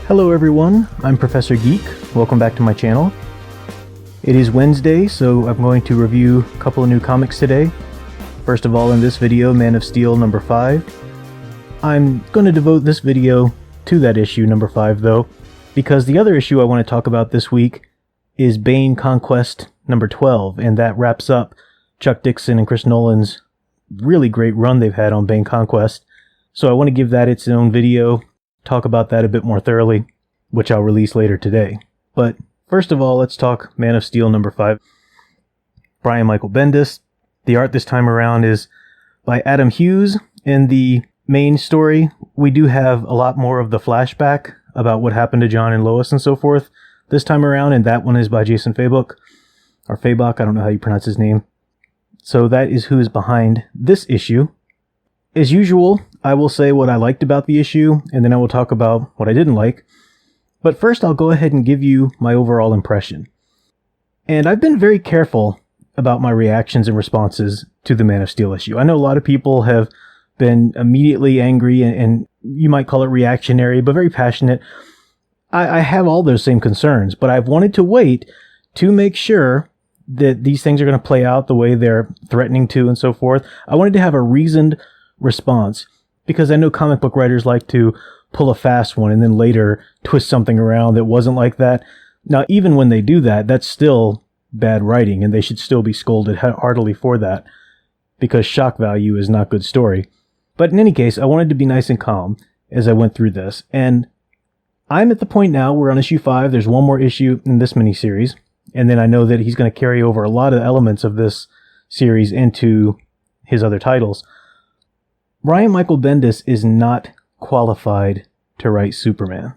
Hello everyone, I'm Professor Geek. Welcome back to my channel. It is Wednesday, so I'm going to review a couple of new comics today. First of all, in this video, Man of Steel number 5. I'm going to devote this video to that issue, number 5, though, because the other issue I want to talk about this week is Bane Conquest number 12, and that wraps up Chuck Dixon and Chris Nolan's really great run they've had on Bane Conquest. So I want to give that its own video, talk about that a bit more thoroughly, which I'll release later today. But first of all, let's talk Man of Steel number 5. Brian Michael Bendis. The art this time around is by Adam Hughes. In the main story, we do have a lot more of the flashback about what happened to John and Lois and so forth this time around, and that one is by Jason Fabok, or Fabok, I don't know how you pronounce his name. So that is who is behind this issue. As usual, I will say what I liked about the issue, and then I will talk about what I didn't like. But first, I'll go ahead and give you my overall impression. And I've been very careful about my reactions and responses to the Man of Steel issue. I know a lot of people have been immediately angry, and you might call it reactionary, but very passionate. I have all those same concerns, but I've wanted to wait to make sure that these things are going to play out the way they're threatening to and so forth. I wanted to have a reasoned response, because I know comic book writers like to pull a fast one and then later twist something around that wasn't like that. Now, even when they do that, that's still bad writing, and they should still be scolded heartily for that, because shock value is not good story. But in any case, I wanted to be nice and calm as I went through this, and I'm at the point now, we're on issue 5, there's one more issue in this miniseries, and then I know that he's going to carry over a lot of the elements of this series into his other titles. Brian Michael Bendis is not qualified to write Superman.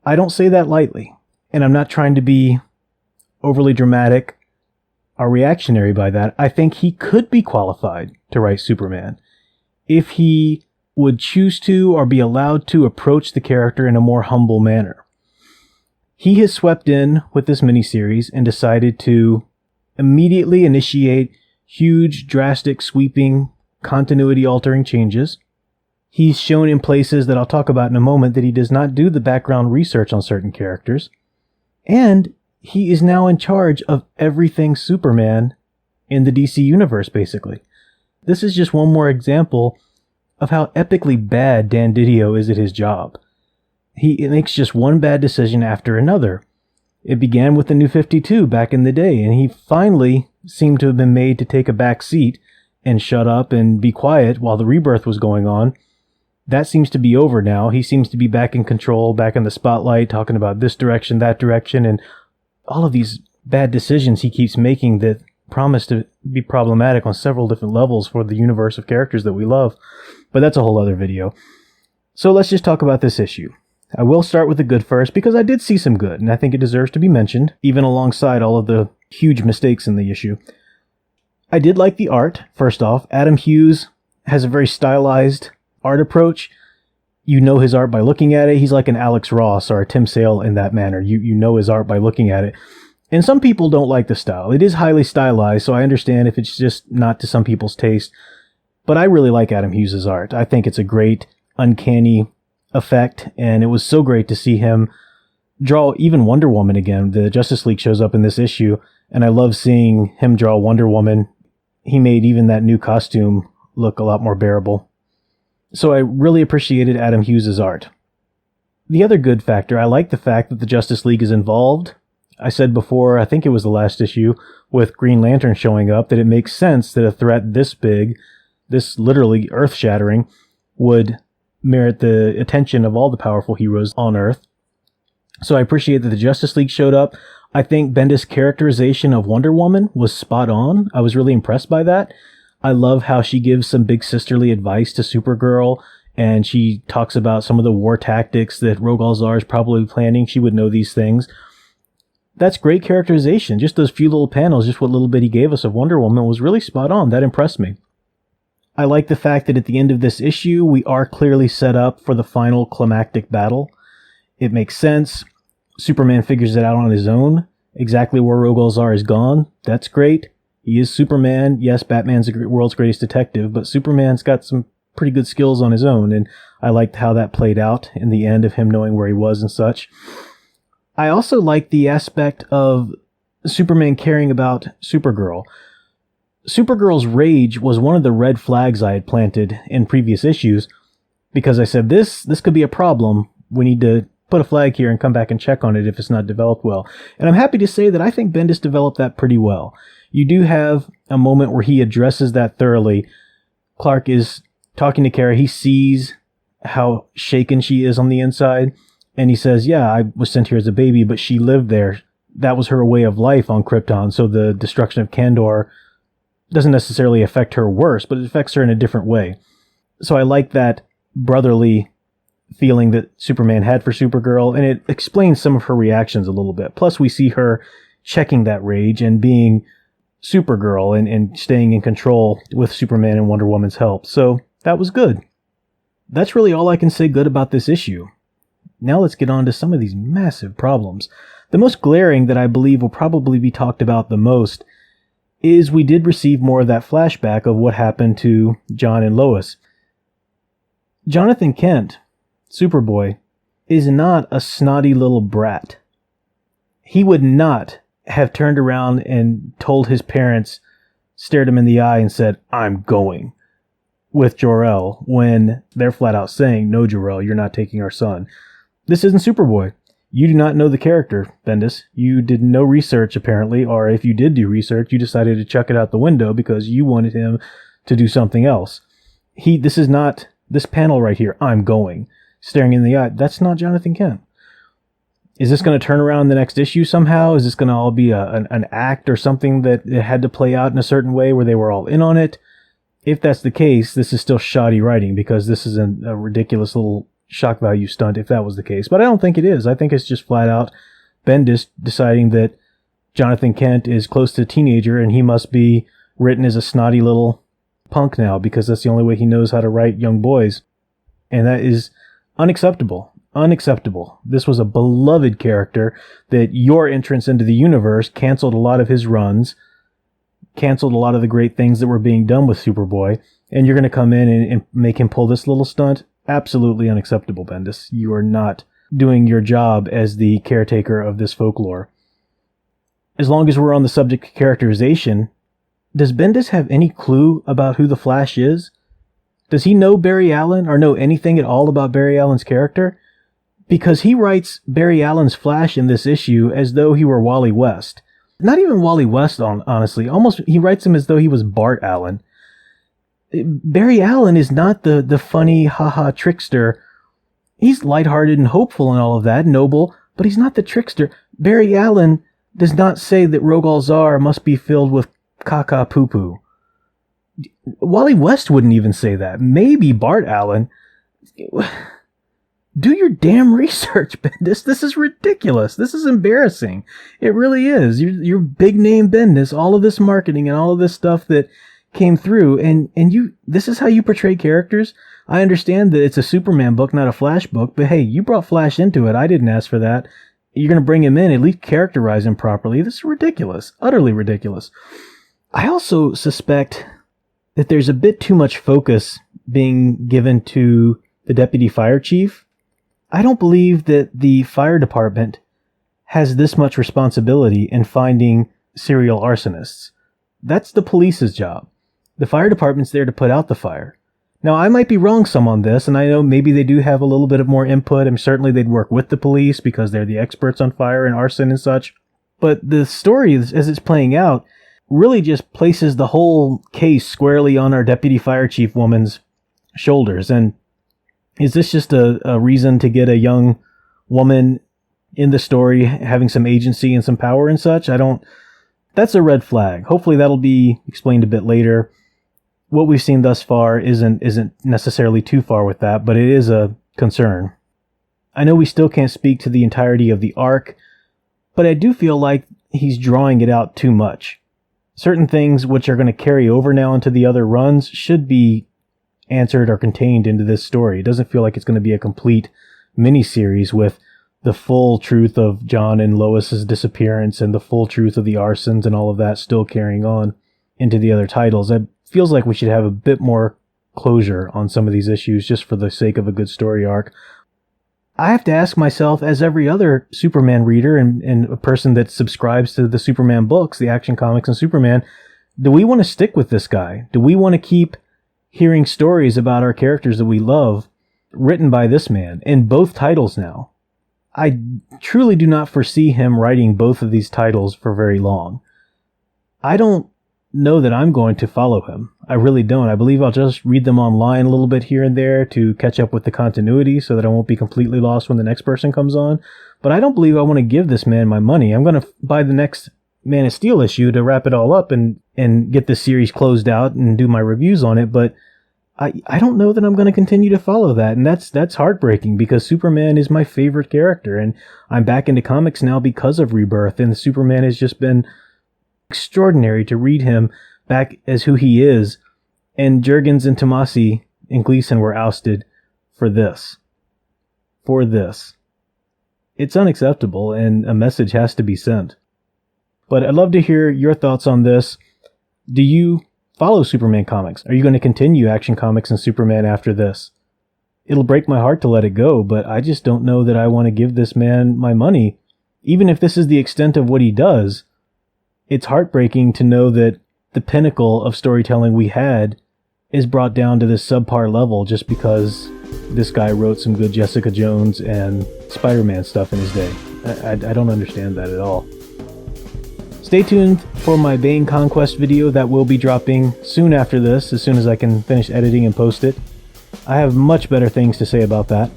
I don't say that lightly, and I'm not trying to be overly dramatic or reactionary by that. I think he could be qualified to write Superman if he would choose to or be allowed to approach the character in a more humble manner. He has swept in with this miniseries and decided to immediately initiate huge, drastic, sweeping, continuity-altering changes. He's shown in places that I'll talk about in a moment that he does not do the background research on certain characters. And he is now in charge of everything Superman in the DC universe, basically. This is just one more example of how epically bad Dan Didio is at his job. He makes just one bad decision after another. It began with the New 52 back in the day, and he finally seemed to have been made to take a back seat and shut up and be quiet while the rebirth was going on. That seems to be over now. He seems to be back in control, back in the spotlight, talking about this direction, that direction, and all of these bad decisions he keeps making that promise to be problematic on several different levels for the universe of characters that we love. But that's a whole other video. So let's just talk about this issue. I will start with the good first, because I did see some good, and I think it deserves to be mentioned, even alongside all of the huge mistakes in the issue. I did like the art, first off. Adam Hughes has a very stylized art approach. You know his art by looking at it. He's like an Alex Ross or a Tim Sale in that manner. You know his art by looking at it. And some people don't like the style. It is highly stylized, so I understand if it's just not to some people's taste. But I really like Adam Hughes' art. I think it's a great, uncanny effect, and it was so great to see him draw even Wonder Woman again. The Justice League shows up in this issue, and I love seeing him draw Wonder Woman. He made even that new costume look a lot more bearable. So I really appreciated Adam Hughes' art. The other good factor, I like the fact that the Justice League is involved. I said before, I think it was the last issue, with Green Lantern showing up, that it makes sense that a threat this big, this literally earth-shattering, would merit the attention of all the powerful heroes on Earth. So I appreciate that the Justice League showed up. I think Bendis' characterization of Wonder Woman was spot on. I was really impressed by that. I love how she gives some big sisterly advice to Supergirl, and she talks about some of the war tactics that Rogol Zaar is probably planning. She would know these things. That's great characterization. Just those few little panels, just what little bit he gave us of Wonder Woman was really spot on. That impressed me. I like the fact that at the end of this issue, we are clearly set up for the final climactic battle. It makes sense. Superman figures it out on his own. Exactly where Rogol Zaar is gone. That's great. He is Superman. Yes, Batman's the world's greatest detective, but Superman's got some pretty good skills on his own, and I liked how that played out in the end of him knowing where he was and such. I also liked the aspect of Superman caring about Supergirl. Supergirl's rage was one of the red flags I had planted in previous issues, because I said, this could be a problem. We need to put a flag here and come back and check on it if it's not developed well. And I'm happy to say that I think Bendis developed that pretty well. You do have a moment where he addresses that thoroughly. Clark is talking to Kara. He sees how shaken she is on the inside. And he says, yeah, I was sent here as a baby, but she lived there. That was her way of life on Krypton. So the destruction of Kandor doesn't necessarily affect her worse, but it affects her in a different way. So I like that brotherly feeling that Superman had for Supergirl, and it explains some of her reactions a little bit. Plus, we see her checking that rage and being Supergirl and staying in control with Superman and Wonder Woman's help. So that was good. That's really all I can say good about this issue. Now let's get on to some of these massive problems. The most glaring that I believe will probably be talked about the most is we did receive more of that flashback of what happened to John and Lois. Jonathan Kent, Superboy, is not a snotty little brat. He would not have turned around and told his parents, stared him in the eye and said, I'm going, with Jor-El, when they're flat out saying, no, Jor-El, you're not taking our son. This isn't Superboy. You do not know the character, Bendis. You did no research, apparently, or if you did do research, you decided to chuck it out the window because you wanted him to do something else. This is not this panel right here, I'm going, staring in the eye. That's not Jonathan Kent. Is this going to turn around in the next issue somehow? Is this going to all be an act or something that it had to play out in a certain way where they were all in on it? If that's the case, this is still shoddy writing because this is a ridiculous little shock value stunt if that was the case. But I don't think it is. I think it's just flat out Bendis deciding that Jonathan Kent is close to a teenager and he must be written as a snotty little punk now because that's the only way he knows how to write young boys. And that is unacceptable. Unacceptable. This was a beloved character that your entrance into the universe canceled a lot of his runs, canceled a lot of the great things that were being done with Superboy, and you're going to come in and make him pull this little stunt? Absolutely unacceptable, Bendis. You are not doing your job as the caretaker of this folklore. As long as we're on the subject of characterization, does Bendis have any clue about who the Flash is? Does he know Barry Allen or know anything at all about Barry Allen's character? Because he writes Barry Allen's Flash in this issue as though he were Wally West. Not even Wally West, honestly. Almost, he writes him as though he was Bart Allen. Barry Allen is not the funny, haha trickster. He's lighthearted and hopeful and all of that, noble, but he's not the trickster. Barry Allen does not say that Rogal Zar must be filled with caca poo-poo. Wally West wouldn't even say that. Maybe Bart Allen. Do your damn research, Bendis. This is ridiculous. This is embarrassing. It really is. Your big name Bendis, all of this marketing and all of this stuff that came through, and this is how you portray characters? I understand that it's a Superman book, not a Flash book, but hey, you brought Flash into it. I didn't ask for that. You're going to bring him in, at least characterize him properly. This is ridiculous. Utterly ridiculous. I also suspect that there's a bit too much focus being given to the deputy fire chief. I don't believe that the fire department has this much responsibility in finding serial arsonists. That's the police's job. The fire department's there to put out the fire. Now, I might be wrong some on this, and I know maybe they do have a little bit of more input, and certainly they'd work with the police because they're the experts on fire and arson and such. But the story, as it's playing out, really just places the whole case squarely on our deputy fire chief woman's shoulders. And is this just a reason to get a young woman in the story having some agency and some power and such? That's a red flag. Hopefully that'll be explained a bit later. What we've seen thus far isn't necessarily too far with that, but it is a concern. I know we still can't speak to the entirety of the arc, but I do feel like he's drawing it out too much. Certain things which are going to carry over now into the other runs should be answered or contained into this story. It doesn't feel like it's going to be a complete miniseries with the full truth of John and Lois's disappearance and the full truth of the arsons and all of that still carrying on into the other titles. It feels like we should have a bit more closure on some of these issues just for the sake of a good story arc. I have to ask myself, as every other Superman reader and a person that subscribes to the Superman books, the Action Comics and Superman, do we want to stick with this guy? Do we want to keep hearing stories about our characters that we love written by this man in both titles now? I truly do not foresee him writing both of these titles for very long. I don't know that I'm going to follow him. I really don't. I believe I'll just read them online a little bit here and there to catch up with the continuity so that I won't be completely lost when the next person comes on. But I don't believe I want to give this man my money. I'm going to buy the next Man of Steel issue to wrap it all up and get this series closed out and do my reviews on it. But I don't know that I'm going to continue to follow that. And that's heartbreaking because Superman is my favorite character. And I'm back into comics now because of Rebirth. And Superman has just been extraordinary to read him back as who he is. And Jurgens and Tomasi and Gleason were ousted for this. For this. It's unacceptable and a message has to be sent. But I'd love to hear your thoughts on this. Do you follow Superman comics? Are you going to continue Action Comics and Superman after this? It'll break my heart to let it go, but I just don't know that I want to give this man my money. Even if this is the extent of what he does, it's heartbreaking to know that the pinnacle of storytelling we had is brought down to this subpar level just because this guy wrote some good Jessica Jones and Spider-Man stuff in his day. I don't understand that at all. Stay tuned for my Bane Conquest video that will be dropping soon after this, as soon as I can finish editing and post it. I have much better things to say about that.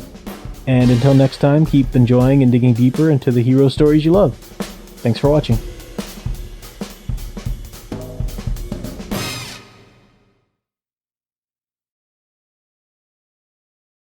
And until next time, keep enjoying and digging deeper into the hero stories you love. Thanks for watching.